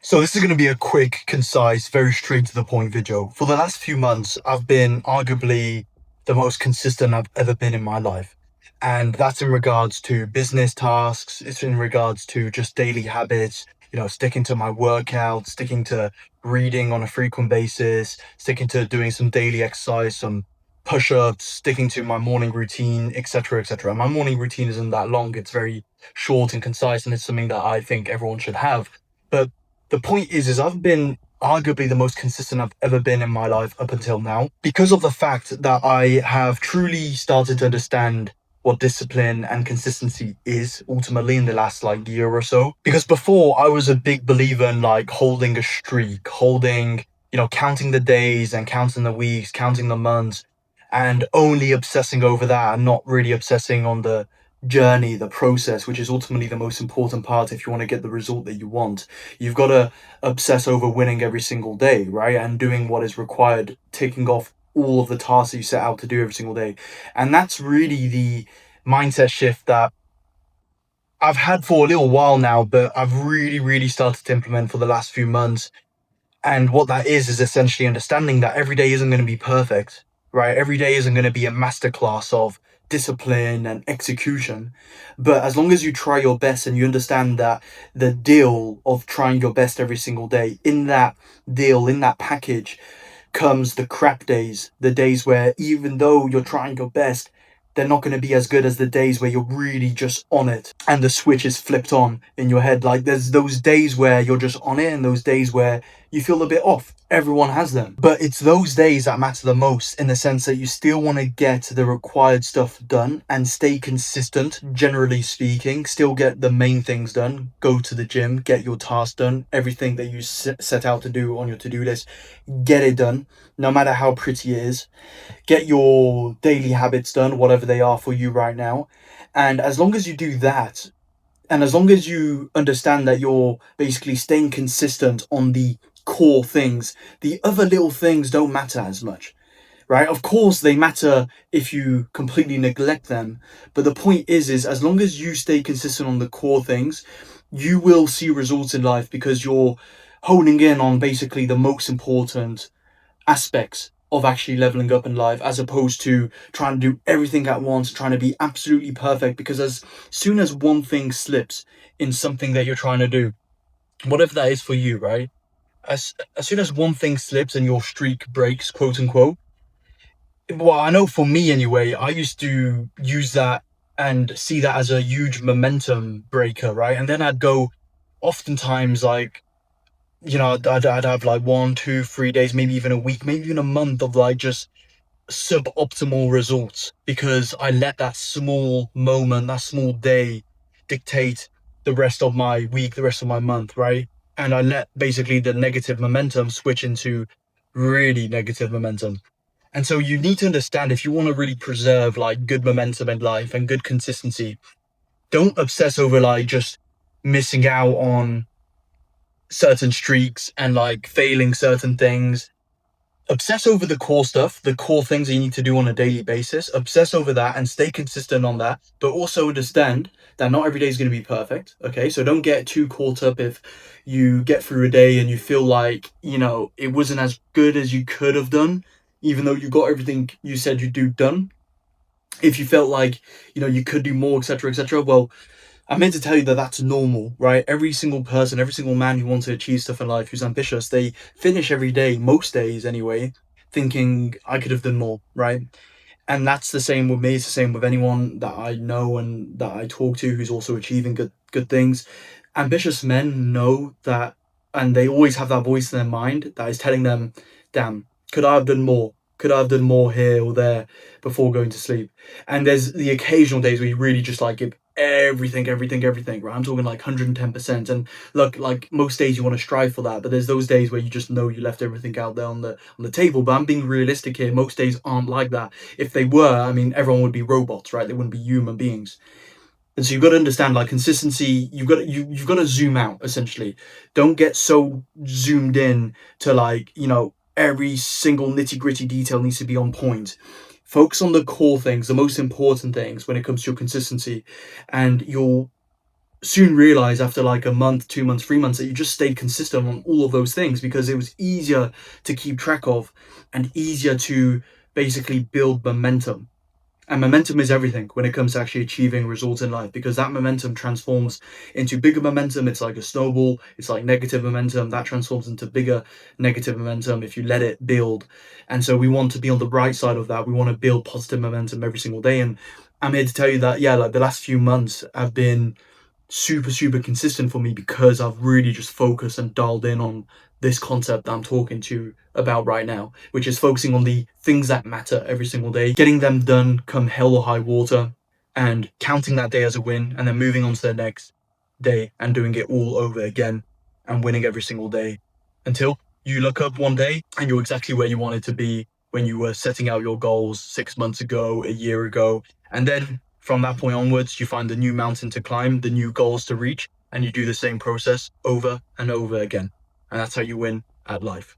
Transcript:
So this is going to be a quick, concise, very straight to the point video. For the last few months, I've been arguably the most consistent I've ever been in my life. And that's in regards to business tasks. It's in regards to just daily habits, sticking to my workout, sticking to reading on a frequent basis, sticking to doing some daily exercise, some push-ups, sticking to my morning routine, etc., etc. My morning routine isn't that long. It's very short and concise, and it's something that I think everyone should have. But the point is I've been arguably the most consistent I've ever been in my life up until now because of the fact that I have truly started to understand what discipline and consistency is ultimately in the last year or so. Because before I was a big believer in holding a streak, counting the days and counting the weeks, counting the months, and only obsessing over that and not really obsessing on the journey, the process, which is ultimately the most important part if you want to get the result that you want. You've got to obsess over winning every single day, right? And doing what is required, taking off all of the tasks that you set out to do every single day. And that's really the mindset shift that I've had for a little while now, but I've really, really started to implement for the last few months. And what that is essentially understanding that every day isn't going to be perfect, right? Every day isn't going to be a masterclass of discipline and execution. But as long as you try your best and you understand that the deal of trying your best every single day, in that deal, in that package, comes the crap days, the days where even though you're trying your best, they're not going to be as good as the days where you're really just on it and the switch is flipped on in your head. Like there's those days where you're just on it and those days where you feel a bit off. Everyone has them. But it's those days that matter the most in the sense that you still want to get the required stuff done and stay consistent, generally speaking, still get the main things done, go to the gym, get your task done, everything that you set out to do on your to-do list, get it done, no matter how pretty it is. Get your daily habits done, whatever they are for you right now. And as long as you do that, and as long as you understand that you're basically staying consistent on the core things, the other little things don't matter as much, right? Of course, they matter if you completely neglect them. But the point is as long as you stay consistent on the core things, you will see results in life because you're honing in on basically the most important aspects of actually leveling up in life as opposed to trying to do everything at once, trying to be absolutely perfect. Because as soon as one thing slips in something that you're trying to do, whatever that is for you, right? As soon as one thing slips and your streak breaks, quote unquote, well, I know for me anyway, I used to use that and see that as a huge momentum breaker, right? And then I'd go oftentimes I'd have 1, 2, 3 days, maybe even a week, maybe even a month of just suboptimal results because I let that small moment, that small day dictate the rest of my week, the rest of my month, right? And I let basically the negative momentum switch into really negative momentum. And so you need to understand if you want to really preserve good momentum in life and good consistency, don't obsess over just missing out on certain streaks and failing certain things. Obsess over the core stuff, the core things that you need to do on a daily basis. Obsess over that and stay consistent on that. But also understand that not every day is going to be perfect. Okay. So don't get too caught up if you get through a day and you feel it wasn't as good as you could have done, even though you got everything you said you'd do done. If you felt you could do more, etc., etc. Well, I meant to tell you that that's normal, right? Every single person, every single man who wants to achieve stuff in life, who's ambitious, they finish every day, most days anyway, thinking I could have done more, right? And that's the same with me. It's the same with anyone that I know and that I talk to who's also achieving good things. Ambitious men know that, and they always have that voice in their mind that is telling them, "Damn, could I have done more? Could I have done more here or there before going to sleep?" And there's the occasional days where you really just give everything, everything, everything, right? I'm talking 110%. And look, most days you want to strive for that, but there's those days where you just know you left everything out there on the table. But I'm being realistic here. Most days aren't like that. If they were, I mean, everyone would be robots, right? They wouldn't be human beings. And so you've got to understand consistency. You've got to zoom out essentially. Don't get so zoomed in to every single nitty gritty detail needs to be on point. Focus on the core things, the most important things when it comes to your consistency, and you'll soon realize after like a month, 2 months, 3 months that you just stayed consistent on all of those things because it was easier to keep track of and easier to basically build momentum. And momentum is everything when it comes to actually achieving results in life, because that momentum transforms into bigger momentum. It's like a snowball. It's like negative momentum that transforms into bigger negative momentum if you let it build. And so we want to be on the right side of that. We want to build positive momentum every single day. And I'm here to tell you that, yeah, like the last few months have been super, super consistent for me because I've really just focused and dialed in on this concept that I'm talking to you about right now, which is focusing on the things that matter every single day, getting them done come hell or high water, and counting that day as a win, and then moving on to the next day and doing it all over again and winning every single day until you look up one day and you're exactly where you wanted to be when you were setting out your goals 6 months ago, a year ago. And then from that point onwards, you find the new mountain to climb, the new goals to reach, and you do the same process over and over again. And that's how you win at life.